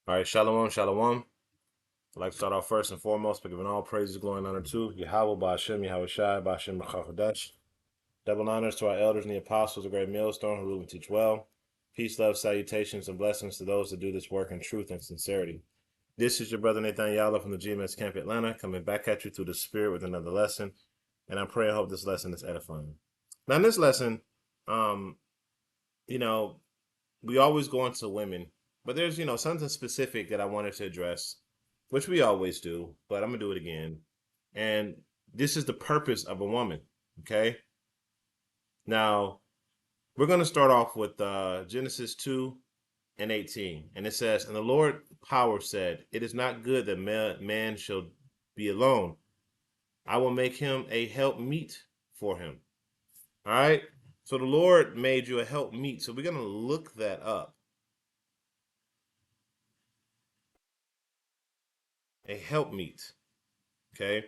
All right, shalom, shalom. I'd like to start off first and foremost by giving all praises, glory, and honor to Yahweh, Ba'ashem, Yahweh Shai, Ba'ashem, B'chachodesh. Double honors to our elders and the apostles, the great millstone who rule and teach well. Peace, love, salutations, and blessings to those that do this work in truth and sincerity. This is your brother Nathan Yall from the GMS Camp Atlanta, coming back at you through the Spirit with another lesson. And I pray and hope this lesson is edifying. Now, in this lesson, um, you know, we always go into women, but there's, something specific that I wanted to address, which we always do, but I'm going to do it again. And this is the purpose of a woman, okay? Now, we're going to start off with Genesis 2 and 18. And it says, "And the Lord power said, it is not good that man shall be alone. I will make him a help meet for him." All right? So the Lord made you a help meet. So we're going to look that up. A help meet. Okay?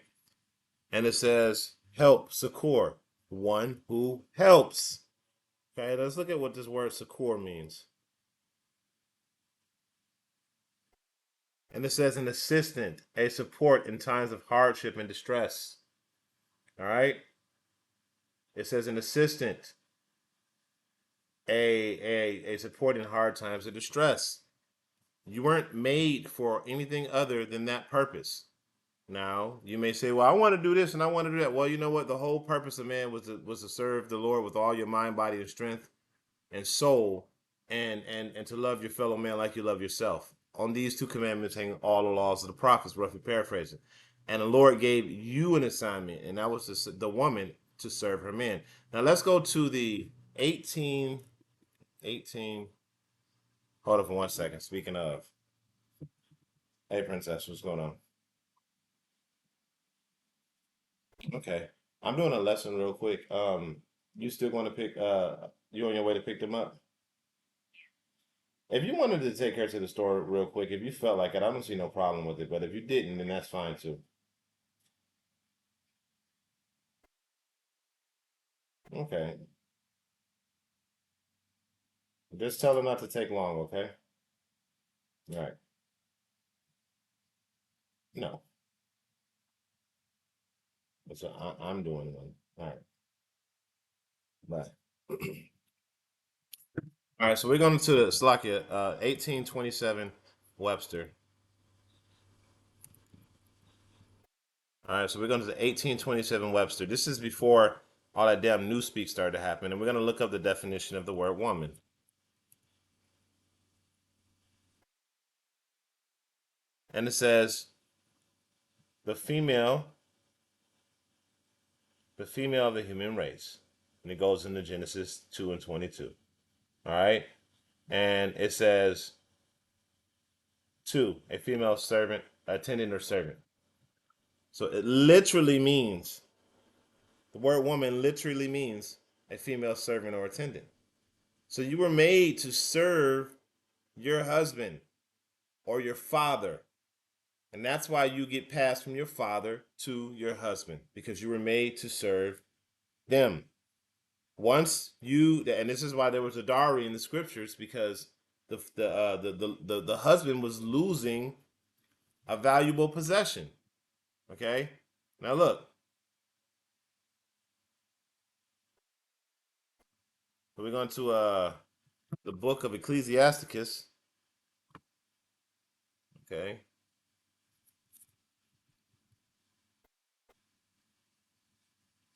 And it says, help, succor, one who helps. Okay, let's look at what this word succor means. And it says an assistant, a support in times of hardship and distress. All right? It says an assistant, a support in hard times of distress. You weren't made for anything other than that purpose. Now, you may say, well, I want to do this and I want to do that. Well, you know what? The whole purpose of man was to serve the Lord with all your mind, body, and strength and soul, and to love your fellow man like you love yourself. On these two commandments hang all the laws of the prophets, roughly paraphrasing. And the Lord gave you an assignment, and that was the woman to serve her man. Now let's go to the 18. Hold on for 1 second. Speaking of, hey princess, what's going on? Okay, I'm doing a lesson real quick. You still going to pick? You on your way to pick them up? If you wanted to take her to the store real quick, if you felt like it, I don't see no problem with it. But if you didn't, then that's fine too. Okay. Just tell her not to take long, okay? All right. No. So I'm doing one. All right. Bye. All right, so we're going to the Slovakia, 1827 Webster. All right, so we're going to the 1827 Webster. This is before all that damn newspeak started to happen, and we're going to look up the definition of the word woman. And it says the female, the female of the human race. And it goes into Genesis 2 and 22. All right. And it says, two, a female servant, attendant or servant. So it literally means, the word woman literally means a female servant or attendant. So you were made to serve your husband or your father. And that's why you get passed from your father to your husband, because you were made to serve them. Once you, and this is why there was a dowry in the scriptures, because the husband was losing a valuable possession. Okay, now look, we're going to the book of Ecclesiasticus. Okay,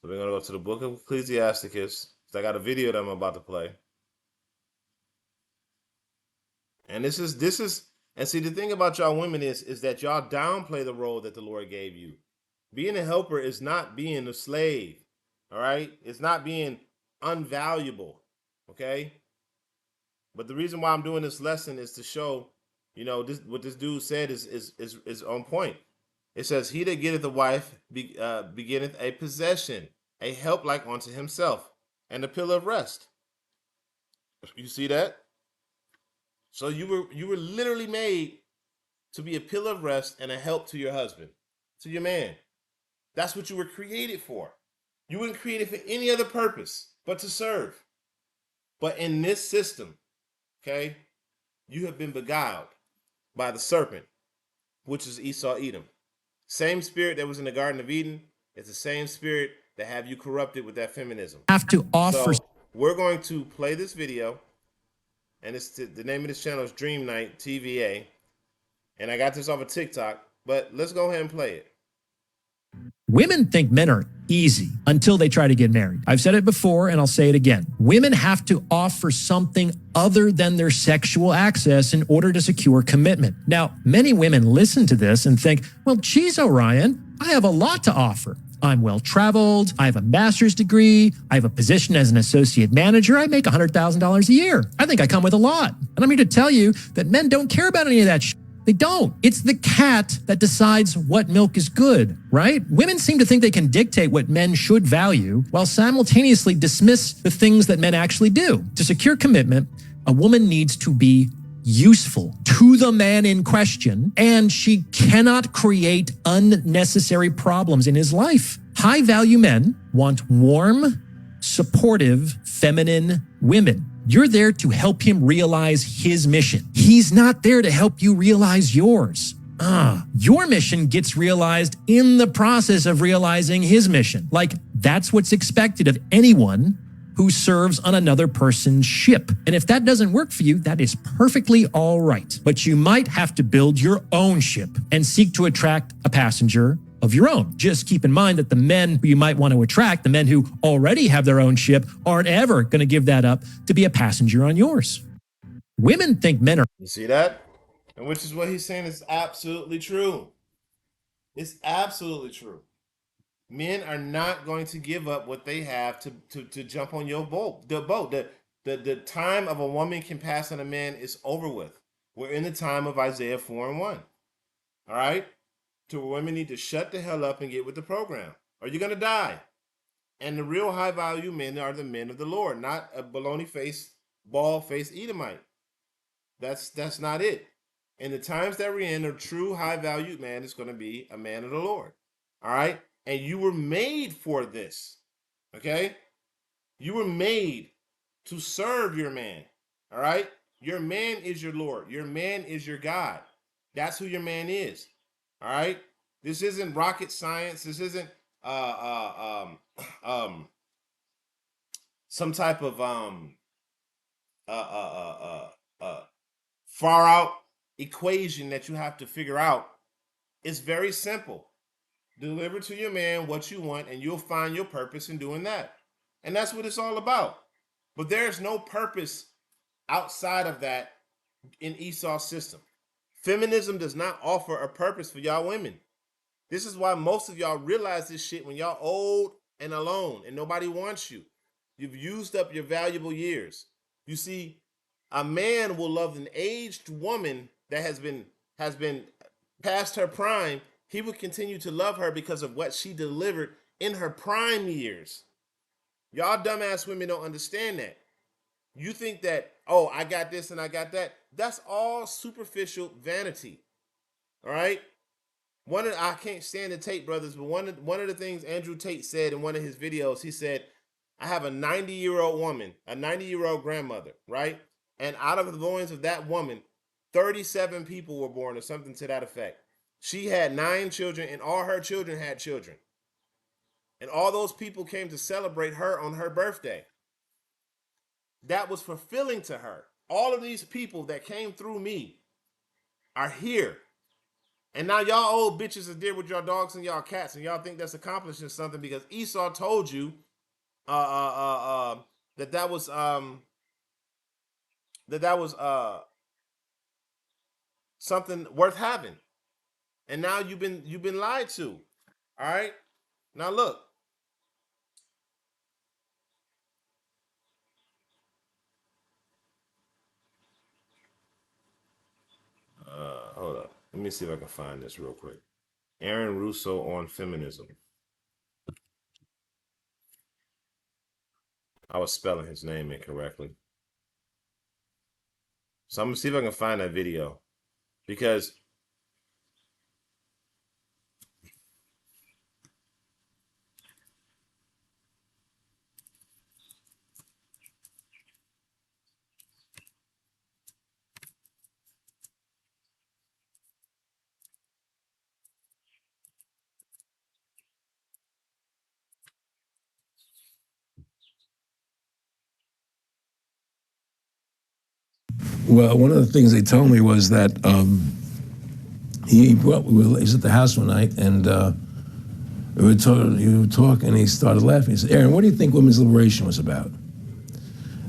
so we're gonna go to the book of Ecclesiasticus. So I got a video that I'm about to play, and this is and see, the thing about y'all women is that y'all downplay the role that the Lord gave you. Being a helper is not being a slave. All right, it's not being unvaluable. Okay, but the reason why I'm doing this lesson is to show, this what this dude said is on point. It says, "He that getteth a wife beginneth a possession, a help like unto himself, and a pillar of rest." You see that? So you were literally made to be a pillar of rest and a help to your husband, to your man. That's what you were created for. You weren't created for any other purpose but to serve. But in this system, okay, you have been beguiled. by the serpent, which is Esau Edom. Same spirit that was in the Garden of Eden. It's the same spirit that have you corrupted with that feminism. Have to offer. So we're going to play this video, and it's the name of this channel is Dream Night TVA, and I got this off of TikTok. But let's go ahead and play it. Women think men are easy until they try to get married. I've said it before and I'll say it again. Women have to offer something other than their sexual access in order to secure commitment. Now, many women listen to this and think, well, geez, Orion, I have a lot to offer. I'm well-traveled, I have a master's degree, I have a position as an associate manager, I make $100,000 a year. I think I come with a lot. And I'm here to tell you that men don't care about any of that shit. They don't. It's the cat that decides what milk is good, right? Women seem to think they can dictate what men should value while simultaneously dismiss the things that men actually do. To secure commitment, a woman needs to be useful to the man in question, and she cannot create unnecessary problems in his life. High-value men want warm, supportive, feminine women. You're there to help him realize his mission. He's not there to help you realize yours. Your mission gets realized in the process of realizing his mission. Like, that's what's expected of anyone who serves on another person's ship. And if that doesn't work for you, that is perfectly all right. But you might have to build your own ship and seek to attract a passenger of your own. Just keep in mind that the men who you might want to attract, the men who already have their own ship, aren't ever going to give that up to be a passenger on yours. Women think men are... You see that? And which is what he's saying is absolutely true. It's absolutely true. Men are not going to give up what they have to jump on your boat. The time of a woman can pass on a man is over with. We're in the time of Isaiah 4:1. All right? To where women need to shut the hell up and get with the program, or you're gonna die. And the real high value men are the men of the Lord, not a baloney face, bald faced Edomite. That's not it. In the times that we're in, a true high valued man is gonna be a man of the Lord. All right, and you were made for this. Okay, you were made to serve your man. All right, your man is your Lord. Your man is your God. That's who your man is. All right, this isn't rocket science. This isn't some type of far out equation that you have to figure out. It's very simple. Deliver to your man what you want, and you'll find your purpose in doing that. And that's what it's all about. But there's no purpose outside of that in Esau's system. Feminism does not offer a purpose for y'all women. This is why most of y'all realize this shit when y'all old and alone and nobody wants you. You've used up your valuable years. You see, a man will love an aged woman that has been past her prime. He will continue to love her because of what she delivered in her prime years. Y'all dumbass women don't understand that. You think that, oh, I got this and I got that. That's all superficial vanity. All right? I can't stand the Tate brothers, but one of the things Andrew Tate said in one of his videos, he said, I have a 90-year-old woman, a 90-year-old grandmother, right? And out of the loins of that woman, 37 people were born, or something to that effect. She had 9 children, and all her children had children. And all those people came to celebrate her on her birthday. That was fulfilling to her. All of these people that came through me are here. And now y'all old bitches are there with y'all dogs and y'all cats, and y'all think that's accomplishing something because Esau told you that was something worth having. And now you've been lied to. All right? Now look. Hold up. Let me see if I can find this real quick. Aaron Russo on feminism. I was spelling his name incorrectly. So I'm gonna see if I can find that video. Because Well, one of the things they told me was that he was at the house one night, and he would talk, and he started laughing. He said, "Aaron, what do you think women's liberation was about?"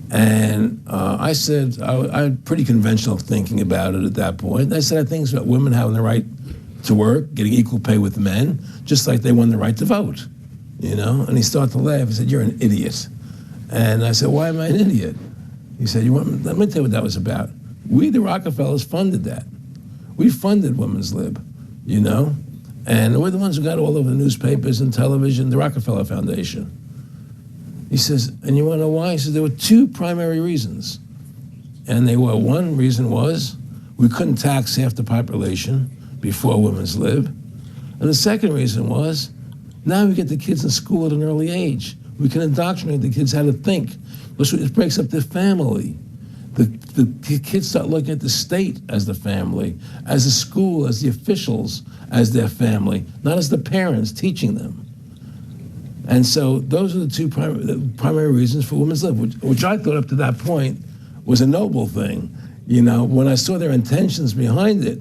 And I said, I had pretty conventional thinking about it at that point. I said, I think it's about women having the right to work, getting equal pay with men, just like they won the right to vote, you know? And he started to laugh. He said, "You're an idiot." And I said, "Why am I an idiot?" He said, let me tell you what that was about. We, the Rockefellers, funded that. We funded Women's Lib, you know? And we're the ones who got all over the newspapers and television, the Rockefeller Foundation. He says, and you want to know why? He says, there were two primary reasons. And they were, one reason was we couldn't tax half the population before Women's Lib. And the second reason was now we get the kids in school at an early age. We can indoctrinate the kids how to think. It breaks up the family. The kids start looking at the state as the family, as the school, as the officials, as their family, not as the parents teaching them. And so those are the two primary reasons for Women's Lib, which I thought up to that point was a noble thing. You know, when I saw their intentions behind it,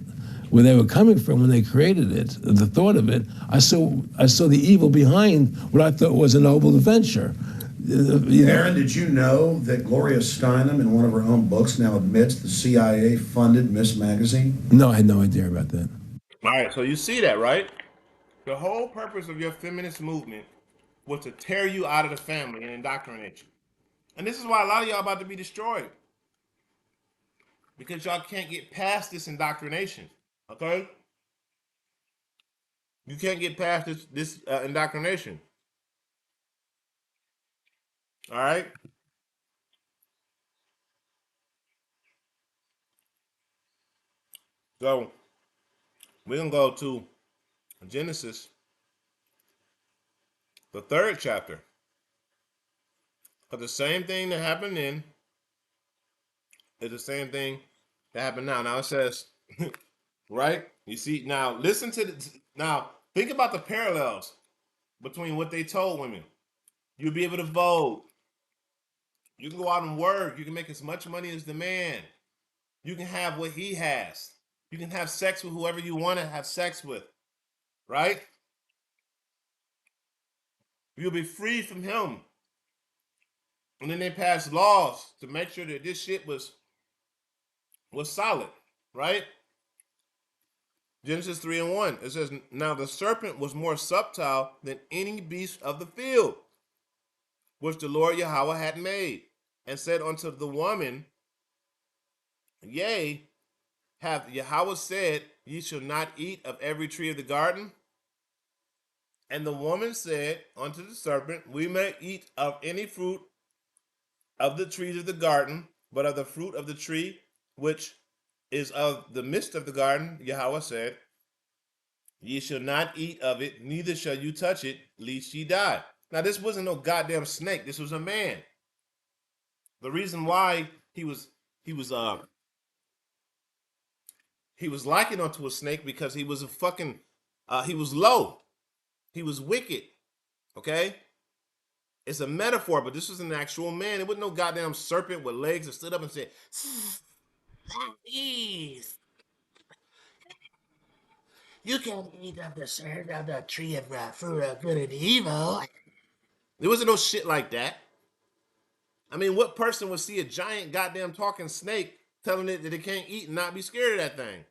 where they were coming from when they created it, the thought of it, I saw the evil behind what I thought was a noble venture. Aaron, did you know that Gloria Steinem, in one of her own books, now admits the CIA funded Miss Magazine? No, I had no idea about that. All right, so you see that, right? The whole purpose of your feminist movement was to tear you out of the family and indoctrinate you. And this is why a lot of y'all about to be destroyed. Because y'all can't get past this indoctrination. Okay? You can't get past this indoctrination. All right? So we're gonna go to Genesis, the third chapter. But the same thing that happened then is the same thing that happened now. Now it says, right? You see, now listen to now think about the parallels between what they told women. You'll be able to vote. You can go out and work. You can make as much money as the man. You can have what he has. You can have sex with whoever you want to have sex with, right? You'll be free from him. And then they passed laws to make sure that this shit was solid, right? Genesis 3 and 1. It says, "Now the serpent was more subtle than any beast of the field, which the Lord Yahweh had made, and said unto the woman, Yea, hath Yahweh said, Ye shall not eat of every tree of the garden? And the woman said unto the serpent, We may eat of any fruit of the trees of the garden, but of the fruit of the tree which is of the midst of the garden, Yahweh said, Ye shall not eat of it, neither shall you touch it, lest ye die." Now, this wasn't no goddamn snake. This was a man. The reason why he was he was likened unto a snake because he was a fucking he was low. He was wicked. Okay? It's a metaphor, but this was an actual man. It wasn't no goddamn serpent with legs that stood up and said, "Please, you can eat of the tree of fruit of good and evil." There wasn't no shit like that. I mean, what person would see a giant goddamn talking snake telling it that it can't eat and not be scared of that thing?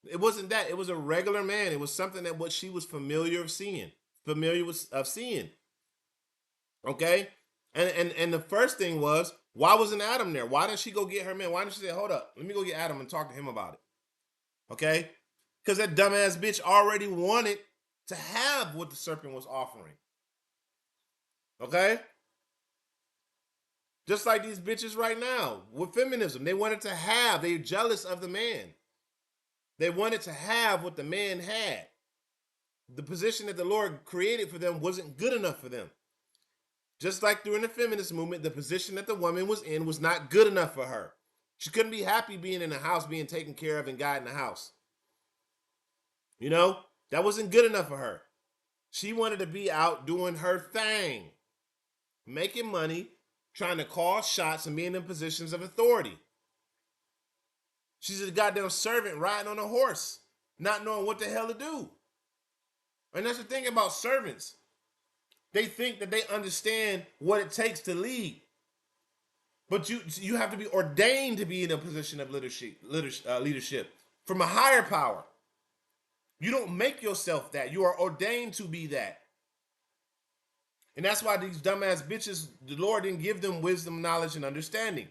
It wasn't that. It was a regular man. It was something that what she was familiar of seeing, familiar with of seeing. Okay, and the first thing was, why wasn't Adam there? Why didn't she go get her man? Why didn't she say, "Hold up, let me go get Adam and talk to him about it"? Okay, because that dumbass bitch already wanted to have what the serpent was offering. Okay, just like these bitches right now with feminism, they wanted to have. They're jealous of the man. They wanted to have what the man had. The position that the Lord created for them wasn't good enough for them. Just like during the feminist movement, the position that the woman was in was not good enough for her. She couldn't be happy being in the house, being taken care of and guiding the house. You know, that wasn't good enough for her. She wanted to be out doing her thing, making money, trying to call shots and being in positions of authority. She's a goddamn servant riding on a horse, not knowing what the hell to do. And that's the thing about servants. They think that they understand what it takes to lead. But you have to be ordained to be in a position of leadership from a higher power. You don't make yourself that. You are ordained to be that. And that's why these dumbass bitches, the Lord didn't give them wisdom, knowledge, and understanding.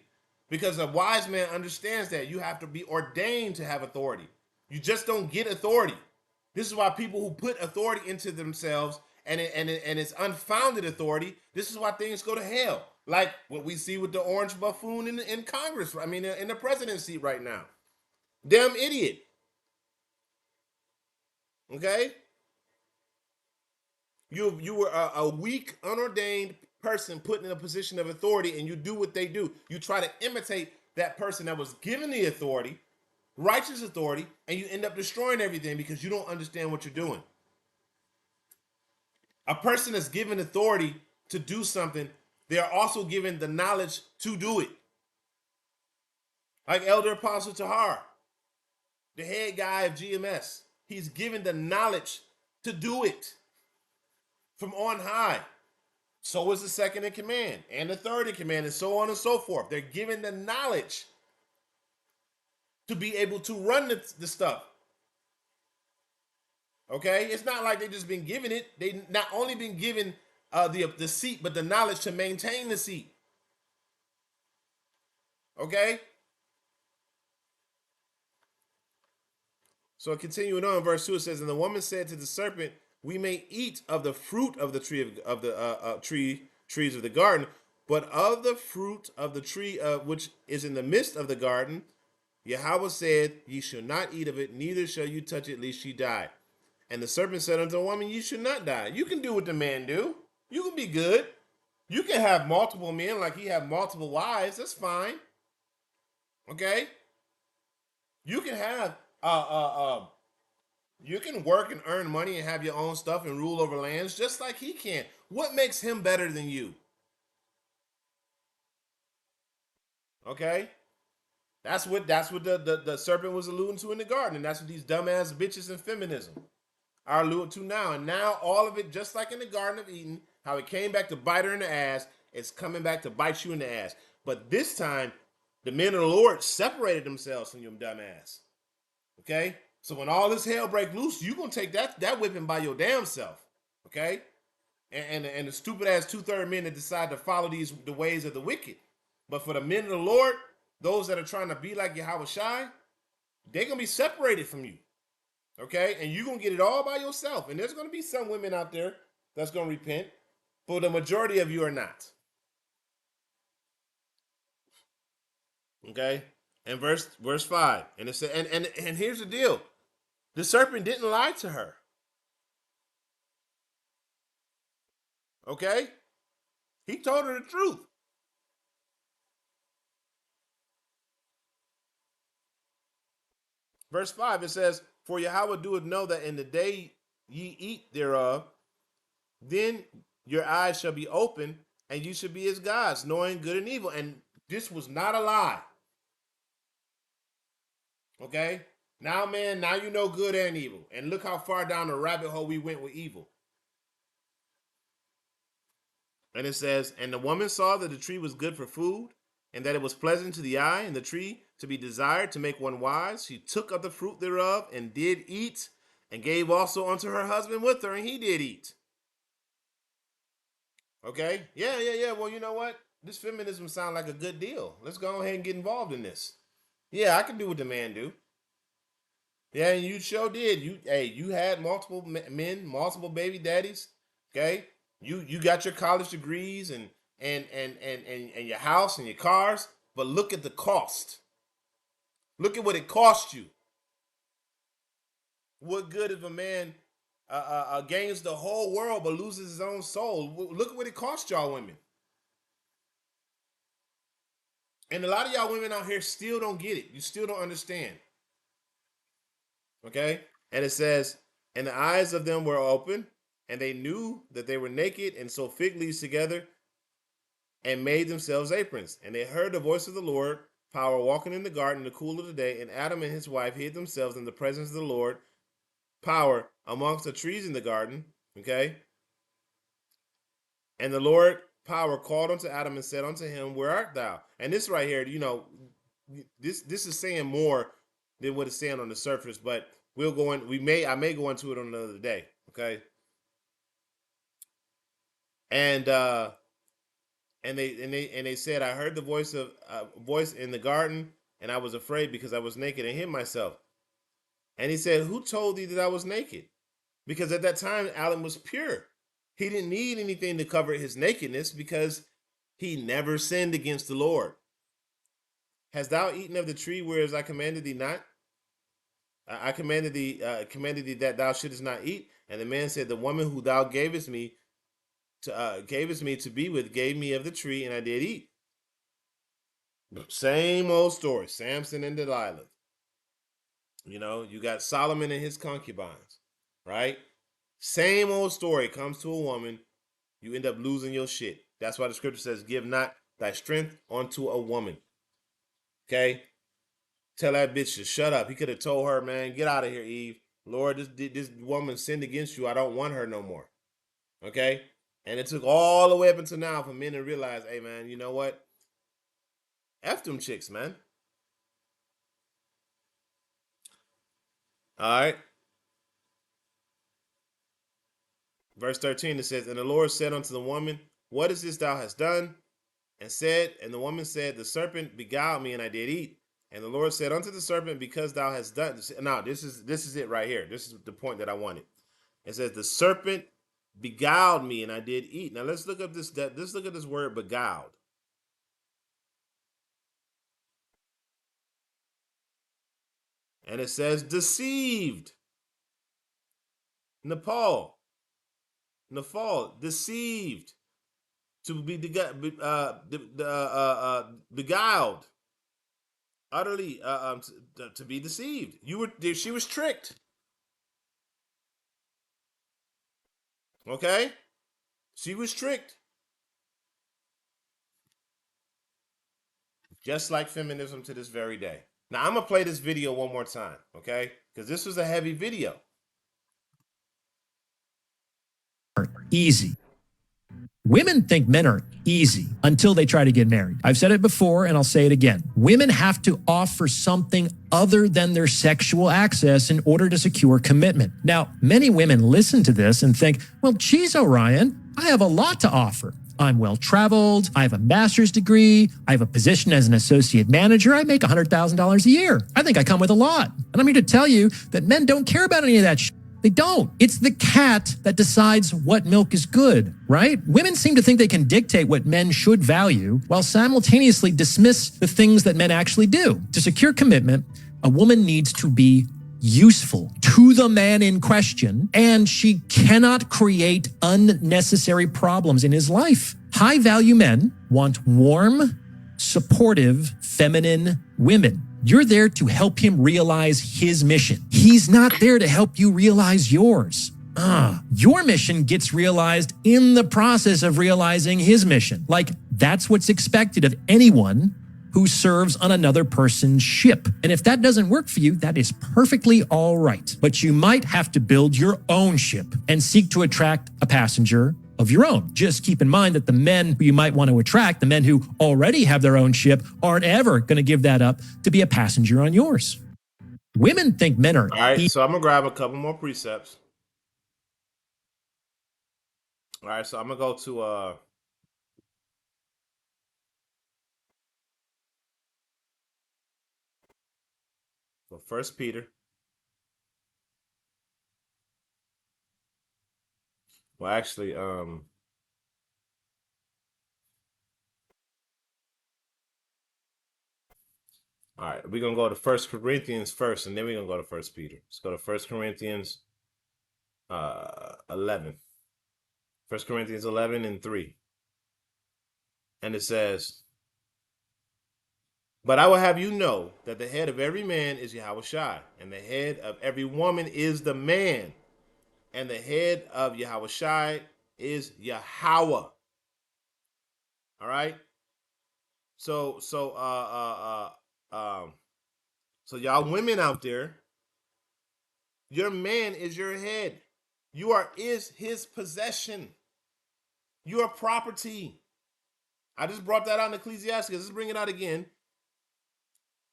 Because a wise man understands that you have to be ordained to have authority. You just don't get authority. This is why people who put authority into themselves and it's unfounded authority, this is why things go to hell. Like what we see with the orange buffoon in Congress, I mean, in the presidency right now. Damn idiot. Okay? You were a weak, unordained person put in a position of authority, and you do what they do. You try to imitate that person that was given the authority, righteous authority, and you end up destroying everything because you don't understand what you're doing. A person that's given authority to do something, they are also given the knowledge to do it. Like Elder Apostle Tahar, the head guy of GMS, he's given the knowledge to do it from on high. So is the second in command and the third in command, and so on and so forth. They're given the knowledge to be able to run the stuff. Okay? It's not like they just been given it. They not only been given the seat, but the knowledge to maintain the seat. Okay? So continuing on, verse 2, it says, and the woman said to the serpent, we may eat of the fruit of the trees of the garden, but of the fruit of the tree which is in the midst of the garden, Yahweh said, ye shall not eat of it, neither shall you touch it, lest ye die. And the serpent said unto the woman, you should not die. You can do what the man do. You can be good. You can have multiple men like he have multiple wives. That's fine. Okay? You can have you can work and earn money and have your own stuff and rule over lands just like he can. What makes him better than you? Okay? That's what the serpent was alluding to in the garden. And that's what these dumbass bitches and feminism are alluding to now. And now all of it, just like in the Garden of Eden, how it came back to bite her in the ass, it's coming back to bite you in the ass. But this time, the men of the Lord separated themselves from your dumbass. Okay? So when all this hell break loose, you gonna take that whipping by your damn self. Okay? And the stupid ass 2/3 men that decide to follow the ways of the wicked. But for the men of the Lord, those that are trying to be like Yahweh Shai, they're gonna be separated from you. Okay? And you're gonna get it all by yourself. And there's gonna be some women out there that's gonna repent, but the majority of you are not. Okay? And verse 5. And it said, and here's the deal. The serpent didn't lie to her. Okay? He told her the truth. Verse 5, it says, for Yahweh doeth know that in the day ye eat thereof, then your eyes shall be open, and you shall be as gods, knowing good and evil. And this was not a lie. Okay? Now, man, now you know good and evil. And look how far down the rabbit hole we went with evil. And it says, and the woman saw that the tree was good for food, and that it was pleasant to the eye, and the tree to be desired to make one wise. She took of the fruit thereof, and did eat, and gave also unto her husband with her, and he did eat. Okay? Yeah. Well, you know what? This feminism sounds like a good deal. Let's go ahead and get involved in this. Yeah, I can do what the man do. Yeah, and you sure did. You had multiple men, multiple baby daddies. Okay? You got your college degrees and your house and your cars, but look at the cost. Look at what it cost you. What good if a man gains the whole world but loses his own soul? Look at what it cost y'all women. And a lot of y'all women out here still don't get it. You still don't understand. Okay? And it says, and the eyes of them were open, and they knew that they were naked, and sewed fig leaves together, and made themselves aprons. And they heard the voice of the Lord power walking in the garden in the cool of the day, and Adam and his wife hid themselves in the presence of the Lord, power, amongst the trees in the garden. Okay. And the Lord power called unto Adam and said unto him, where art thou? And this right here, this is saying more than what it's saying on the surface, but we'll go in, I may go into it on another day. Okay. And they said, I heard the voice in the garden, and I was afraid because I was naked and hid myself. And he said, who told thee that I was naked? Because at that time, Adam was pure. He didn't need anything to cover his nakedness because he never sinned against the Lord. Hast thou eaten of the tree whereas I commanded thee not? I commanded thee that thou shouldest not eat. And the man said, the woman who thou gavest me to be with gave me of the tree, and I did eat. Same old story, Samson and Delilah. You got Solomon and his concubines, right? Same old story comes to a woman, you end up losing your shit. That's why the scripture says, give not thy strength unto a woman. Okay? Tell that bitch to shut up. He could have told her, man, get out of here, Eve. Lord, this woman sinned against you. I don't want her no more. Okay? And it took all the way up until now for men to realize, hey, man, you know what? F them chicks, man. All right. Verse 13, it says, and the Lord said unto the woman, what is this thou hast done? And the woman said, the serpent beguiled me, and I did eat. And the Lord said unto the serpent, because thou hast done. Now, this is it right here. This is the point that I wanted. It says, the serpent beguiled me, and I did eat. Now let's look up let's look at this word beguiled. And it says deceived. Nepal, deceived. To be beguiled, utterly, to be deceived. She was tricked. Okay, she was tricked. Just like feminism to this very day. Now I'm gonna play this video one more time, okay? Because this was a heavy video. Easy. Women think men are easy until they try to get married. I've said it before and I'll say it again. Women have to offer something other than their sexual access in order to secure commitment. Now, many women listen to this and think, well, geez, Orion, I have a lot to offer. I'm well traveled. I have a master's degree. I have a position as an associate manager. I make $100,000 a year. I think I come with a lot. And I'm here to tell you that men don't care about any of that shit. They don't. It's the cat that decides what milk is good, right? Women seem to think they can dictate what men should value while simultaneously dismiss the things that men actually do. To secure commitment, a woman needs to be useful to the man in question, and she cannot create unnecessary problems in his life. High-value men want warm, supportive, feminine women. You're there to help him realize his mission. He's not there to help you realize yours. Your mission gets realized in the process of realizing his mission. Like, that's what's expected of anyone who serves on another person's ship. And if that doesn't work for you, that is perfectly all right. But you might have to build your own ship and seek to attract a passenger of your own. Just keep in mind that the men who you might want to attract, the men who already have their own ship, aren't ever going to give that up to be a passenger on yours. Women think men are... All right, so I'm going to grab a couple more precepts. All right, so I'm going to go to... So 1 Peter. Well, actually, all right, we're going to go to 1 Corinthians first, and then we're going to go to 1 Peter. Let's go to 1 Corinthians 11. 1 Corinthians 11 and 3. And it says, but I will have you know that the head of every man is Yahushua, and the head of every woman is the man, and the head of Yahushua is Yahweh. All right? So so uh um so y'all women out there, your man is your head. You are is his possession. You are property. I just brought that out in Ecclesiasticus. Let's bring it out again.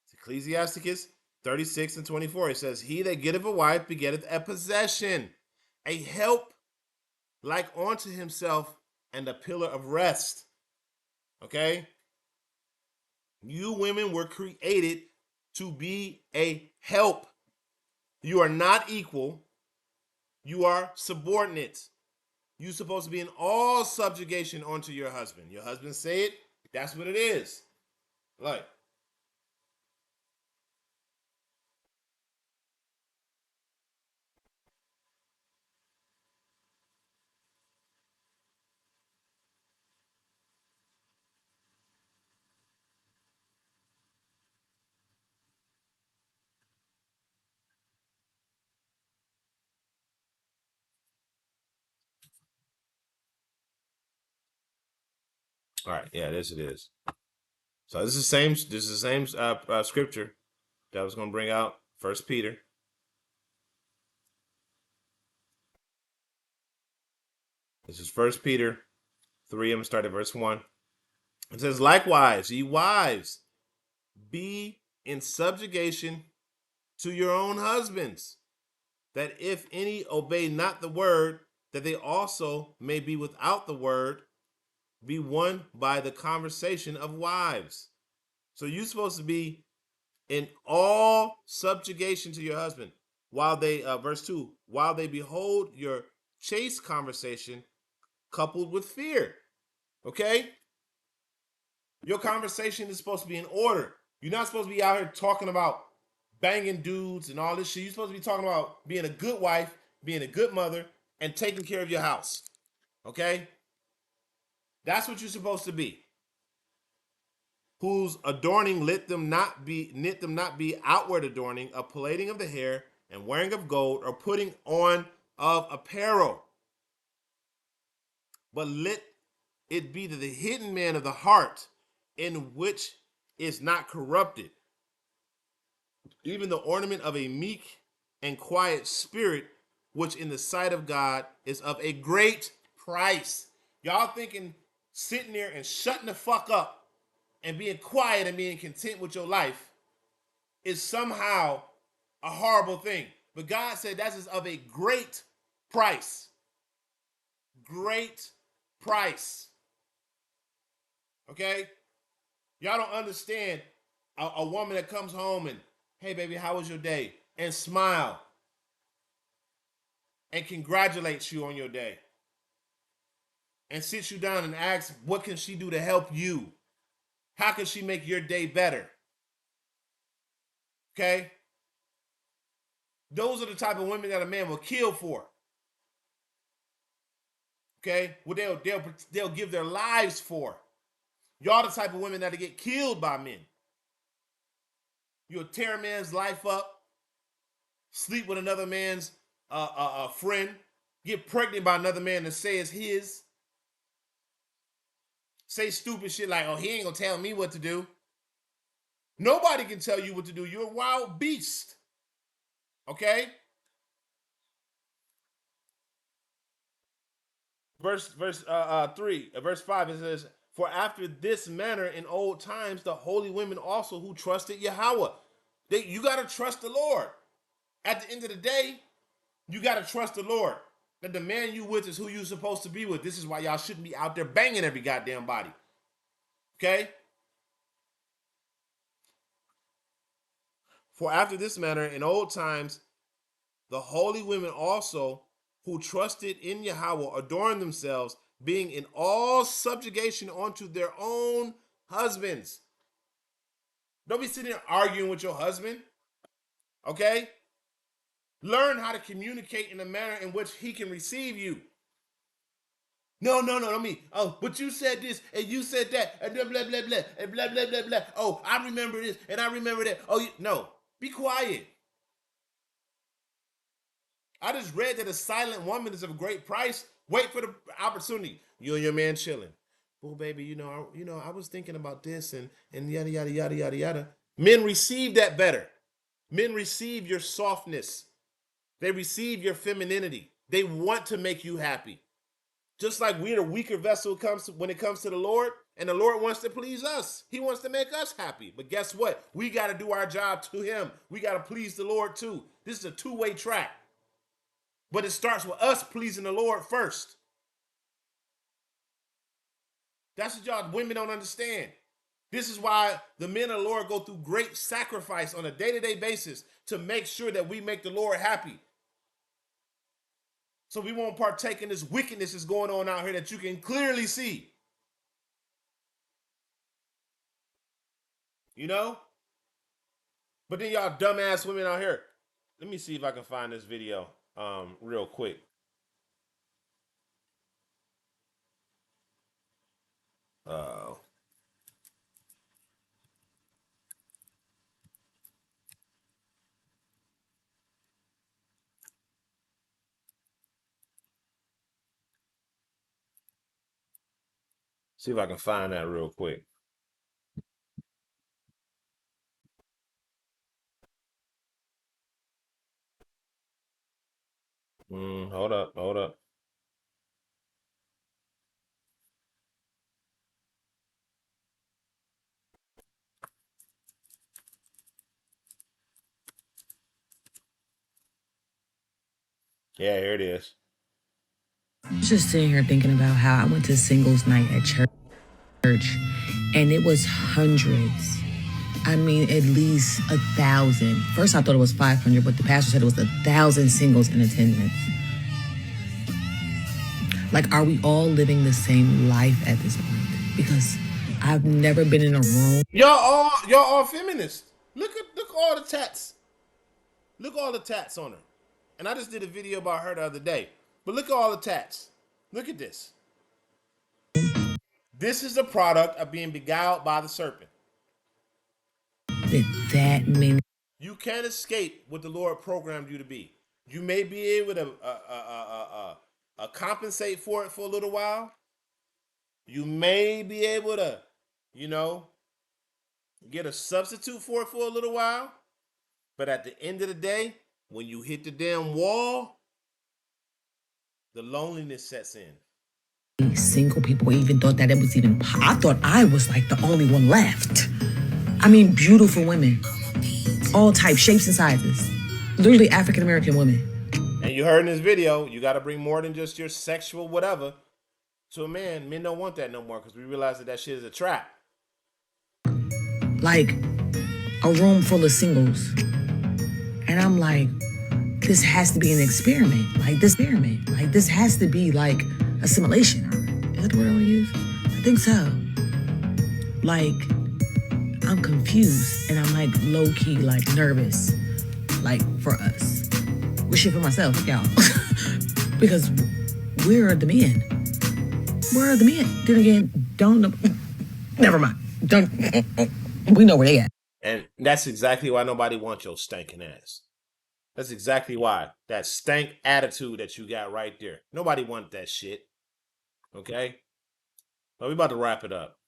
It's Ecclesiasticus 36 and 24. It says, he that getteth a wife begetteth a possession, a help like unto himself, and a pillar of rest. Okay? You women were created to be a help. You are not equal. You are subordinate. You're supposed to be in all subjugation unto your husband. Your husband say it, that's what it is. Like, all right, yeah, this it is. So this is the same. This is the same scripture that I was going to bring out. First Peter. This is First Peter 3. I'm going to start at verse 1. It says, likewise, ye wives, be in subjugation to your own husbands, that if any obey not the word, that they also may be without the word, be won by the conversation of wives. So you're supposed to be in all subjugation to your husband, while they, verse 2, while they behold your chaste conversation coupled with fear. Okay? Your conversation is supposed to be in order. You're not supposed to be out here talking about banging dudes and all this shit. You're supposed to be talking about being a good wife, being a good mother, and taking care of your house. Okay? That's what you're supposed to be. Whose adorning knit them not be outward adorning of plaiting of the hair and wearing of gold or putting on of apparel, but let it be to the hidden man of the heart, in which is not corrupted, even the ornament of a meek and quiet spirit, which in the sight of God is of a great price. Y'all thinking sitting there and shutting the fuck up and being quiet and being content with your life is somehow a horrible thing. But God said that is of a great price. Great price. Okay? Y'all don't understand a woman that comes home and, hey, baby, how was your day? And smile and congratulates you on your day. And sits you down and asks, what can she do to help you? How can she make your day better? Okay? Those are the type of women that a man will kill for. Okay? Well, they'll give their lives for. Y'all the type of women that'll get killed by men. You'll tear a man's life up, sleep with another man's friend, get pregnant by another man and say it's his, say stupid shit like, oh, he ain't gonna tell me what to do. Nobody can tell you what to do. You're a wild beast. Okay? Verse 5, it says, for after this manner in old times, the holy women also who trusted Yahweh. You gotta trust the Lord. At the end of the day, you gotta trust the Lord. That the man you with is who you supposed to be with. This is why y'all shouldn't be out there banging every goddamn body. Okay? For after this manner in old times, the holy women also who trusted in Yahweh adorned themselves, being in all subjugation unto their own husbands. Don't be sitting there arguing with your husband. Okay? Learn how to communicate in a manner in which he can receive you. No, I mean, oh, but you said this and you said that and blah blah blah blah and blah blah blah blah. Oh, I remember this and I remember that. Oh, no, be quiet. I just read that a silent woman is of great price. Wait for the opportunity. You and your man chilling. well, baby, I was thinking about this and yada yada yada yada yada. Men receive that better. Men receive your softness. They receive your femininity. They want to make you happy. Just like we're the weaker vessel when it comes to the Lord, and the Lord wants to please us. He wants to make us happy. But guess what? We got to do our job to Him. We got to please the Lord too. This is a two-way track. But it starts with us pleasing the Lord first. That's what y'all women don't understand. This is why the men of the Lord go through great sacrifice on a day-to-day basis to make sure that we make the Lord happy. So we won't partake in this wickedness that's going on out here that you can clearly see. You know? But then y'all dumbass women out here. Let me see if I can find this video real quick. Uh See if I can find that real quick. Hold up. Yeah, here it is. I was just sitting here thinking about how I went to singles night at church, and it was hundreds. I mean, at least 1,000. First, I thought it was 500, but the pastor said it was 1,000 singles in attendance. Like, are we all living the same life at this point? Because I've never been in a room. Y'all all feminists. Look all the tats. Look all the tats on her. And I just did a video about her the other day. But look at all the tats. Look at this. This is the product of being beguiled by the serpent. That many. You can't escape what the Lord programmed you to be. You may be able to compensate for it for a little while. You may be able to, get a substitute for it for a little while. But at the end of the day, when you hit the damn wall, the loneliness sets in. Single people even thought that it was even. I thought I was like the only one left. I mean, beautiful women, all types, shapes, and sizes. Literally African American women. And you heard in this video, you got to bring more than just your sexual whatever to a man. Men don't want that no more because we realize that shit is a trap. Like a room full of singles. And I'm like, this has to be an experiment. Like this has to be like assimilation. Is that the word I want to use? I think so. Like, I'm confused and I'm like low-key, like nervous, like for us. We're shit for myself, y'all. Because where are the men? Where are the men? Then again, never mind. We know where they at. And that's exactly why nobody wants your stinking ass. That's exactly why. That stank attitude that you got right there. Nobody want that shit. Okay? But we about to wrap it up.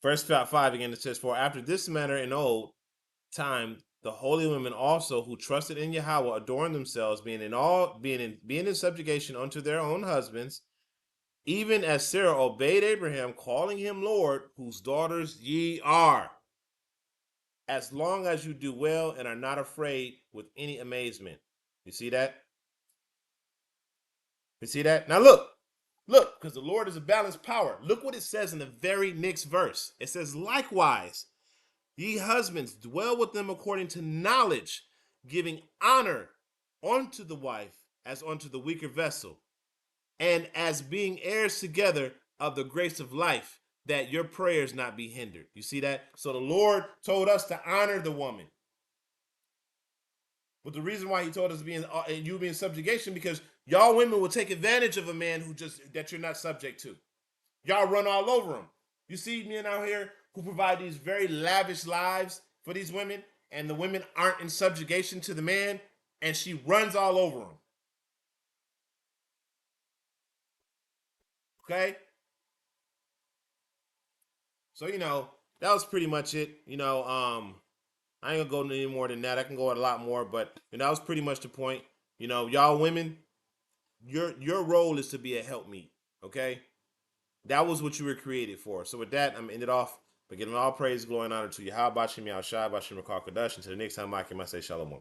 Verse 5 again, it says, "For after this manner in old time, the holy women also who trusted in Yahweh adorned themselves, being in subjugation unto their own husbands, even as Sarah obeyed Abraham, calling him Lord, whose daughters ye are, as long as you do well and are not afraid with any amazement." You see that? You see that? Now look, because the Lord is a balanced power. Look what it says in the very next verse. It says, "Likewise, ye husbands, dwell with them according to knowledge, giving honor unto the wife as unto the weaker vessel, and as being heirs together of the grace of life, that your prayers not be hindered." You see that? So the Lord told us to honor the woman. But the reason why he told us to be in subjugation, because y'all women will take advantage of a man that you're not subject to. Y'all run all over him. You see men out here who provide these very lavish lives for these women, and the women aren't in subjugation to the man, and she runs all over him. Okay? So, that was pretty much it. I ain't gonna go any more than that. I can go a lot more, but that was pretty much the point. Y'all women, your role is to be a helpmeet. Okay, that was what you were created for. So with that, I'm ended off by giving all praise, glory, and honor to you. How about you, Yall, Shai, about you, Makar Kadash, until the next time I say shalom.